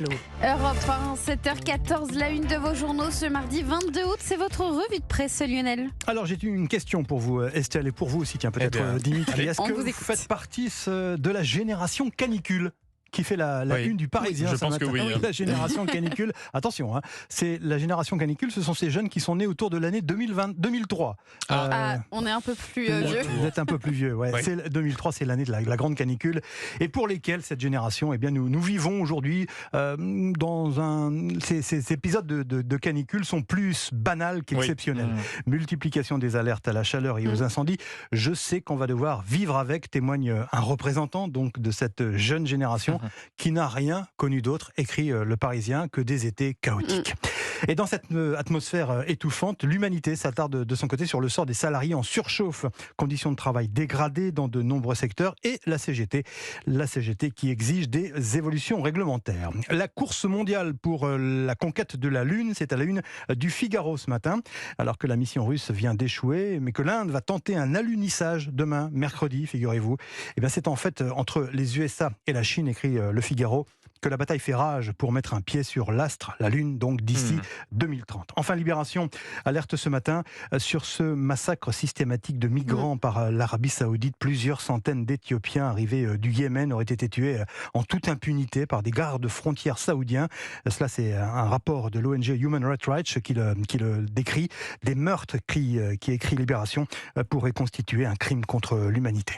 Europe 1, 7h14, la une de vos journaux ce mardi 22 août, c'est votre revue de presse, Lionel. Alors j'ai une question pour vous Estelle et pour vous aussi, tiens peut-être Dimitri. Est-ce que vous faites partie de la génération canicule qui fait la une du Parisien je ce pense matin? que oui. La génération canicule, attention, c'est la génération canicule, ce sont ces jeunes qui sont nés autour de l'année 2003. On est un peu plus vieux. Vous êtes un peu plus vieux, ouais. 2003, c'est l'année de la grande canicule, et pour lesquels cette génération, eh bien, nous vivons aujourd'hui ces épisodes de canicule sont plus banals qu'exceptionnels. Multiplication des alertes à la chaleur et aux incendies. Je sais qu'on va devoir vivre avec, témoigne un représentant donc de cette jeune génération qui n'a rien connu d'autre, écrit Le Parisien, que des étés chaotiques. Et dans cette atmosphère étouffante, l'humanité s'attarde de son côté sur le sort des salariés en surchauffe, conditions de travail dégradées dans de nombreux secteurs, et la CGT qui exige des évolutions réglementaires. La course mondiale pour la conquête de la Lune, c'est à la une du Figaro ce matin, alors que la mission russe vient d'échouer, mais que l'Inde va tenter un alunissage demain, mercredi, figurez-vous. Et bien c'est en fait entre les USA et la Chine, écrit Le Figaro, que la bataille fait rage pour mettre un pied sur l'astre, la Lune, donc d'ici 2030. Enfin, Libération alerte ce matin sur ce massacre systématique de migrants par l'Arabie Saoudite. Plusieurs centaines d'Éthiopiens arrivés du Yémen auraient été tués en toute impunité par des gardes frontières saoudiens. Cela, c'est un rapport de l'ONG Human Rights Watch qui le décrit. Des meurtres, qui écrit Libération, pourraient constituer un crime contre l'humanité.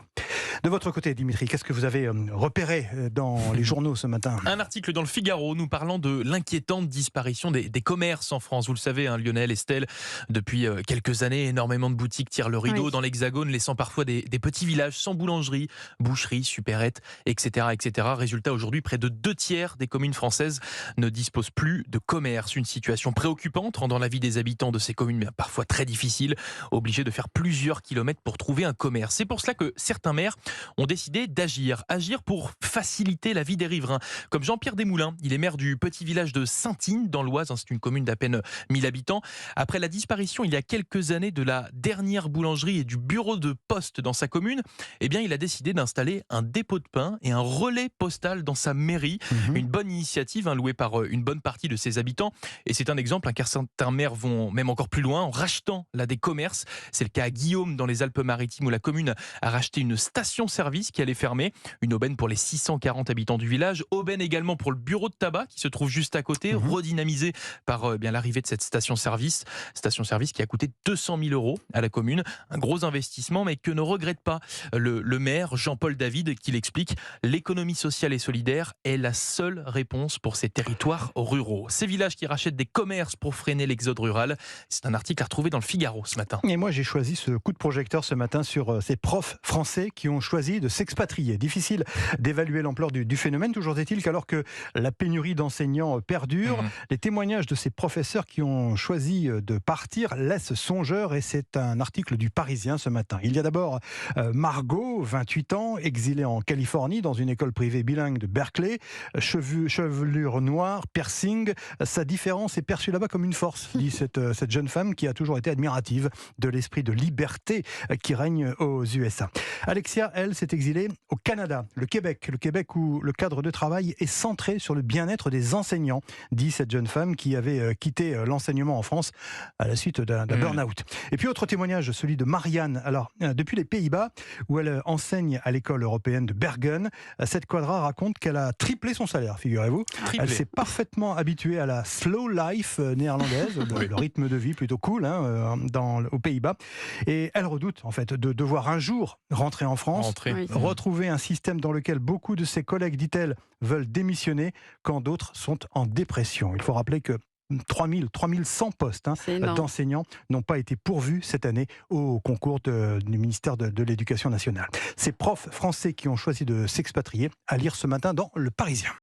De votre côté, Dimitri, qu'est-ce que vous avez repéré dans les journaux ce matin ? Un article dans le Figaro nous parlant de l'inquiétante disparition des commerces en France. Vous le savez, Lionel, Estelle, depuis quelques années, énormément de boutiques tirent le rideau dans l'Hexagone, laissant parfois des petits villages sans boulangerie, boucherie, supérette, etc., etc. Résultat, aujourd'hui, près de 2/3 des communes françaises ne disposent plus de commerce. Une situation préoccupante, rendant la vie des habitants de ces communes parfois très difficile, obligés de faire plusieurs kilomètres pour trouver un commerce. C'est pour cela que certains maires ont décidé d'agir pour faciliter la vie des riverains. Comme Jean-Pierre Desmoulins, il est maire du petit village de Saintine dans l'Oise, c'est une commune d'à peine 1000 habitants. Après la disparition il y a quelques années de la dernière boulangerie et du bureau de poste dans sa commune, eh bien il a décidé d'installer un dépôt de pain et un relais postal dans sa mairie. Une bonne initiative louée par une bonne partie de ses habitants, et c'est un exemple car certains maires vont même encore plus loin en rachetant des commerces. C'est le cas à Guillaume dans les Alpes-Maritimes où la commune a racheté une station-service qui allait fermer, une aubaine pour les 640 habitants du village, aubaine également pour le bureau de tabac qui se trouve juste à côté, redynamisé par l'arrivée de cette station-service qui a coûté 200 000 € à la commune, un gros investissement mais que ne regrette pas le maire Jean-Paul David, qui l'explique: l'économie sociale et solidaire est la seule réponse pour ces territoires ruraux. Ces villages qui rachètent des commerces pour freiner l'exode rural, c'est un article à retrouver dans le Figaro ce matin. Et moi j'ai choisi ce coup de projecteur ce matin sur ces profs français qui ont choisi de s'expatrier. Difficile d'évaluer l'ampleur du phénomène, toujours est-il qu'alors que la pénurie d'enseignants perdure, les témoignages de ces professeurs qui ont choisi de partir laissent songeur, et c'est un article du Parisien ce matin. Il y a d'abord Margot, 28 ans, exilée en Californie dans une école privée bilingue de Berkeley, chevelure noire, piercing, sa différence est perçue là-bas comme une force, dit cette jeune femme qui a toujours été admirative de l'esprit de liberté qui règne aux USA. Alexia, elle, s'est exilée au Canada, le Québec où le cadre de travail est centré sur le bien-être des enseignants, dit cette jeune femme qui avait quitté l'enseignement en France à la suite d'un burn-out. Et puis autre témoignage, celui de Marianne. Alors, depuis les Pays-Bas, où elle enseigne à l'école européenne de Bergen, cette quadra raconte qu'elle a triplé son salaire, figurez-vous. Elle s'est parfaitement habituée à la slow life néerlandaise, le rythme de vie plutôt cool aux Pays-Bas. Et elle redoute en fait de devoir un jour rentrer en France, retrouver un système dans lequel beaucoup de ses collègues, dit-elle, veulent démissionner quand d'autres sont en dépression. Il faut rappeler que 3100 postes d'enseignants n'ont pas été pourvus cette année au concours du ministère de l'Éducation nationale. Ces profs français qui ont choisi de s'expatrier, à lire ce matin dans Le Parisien.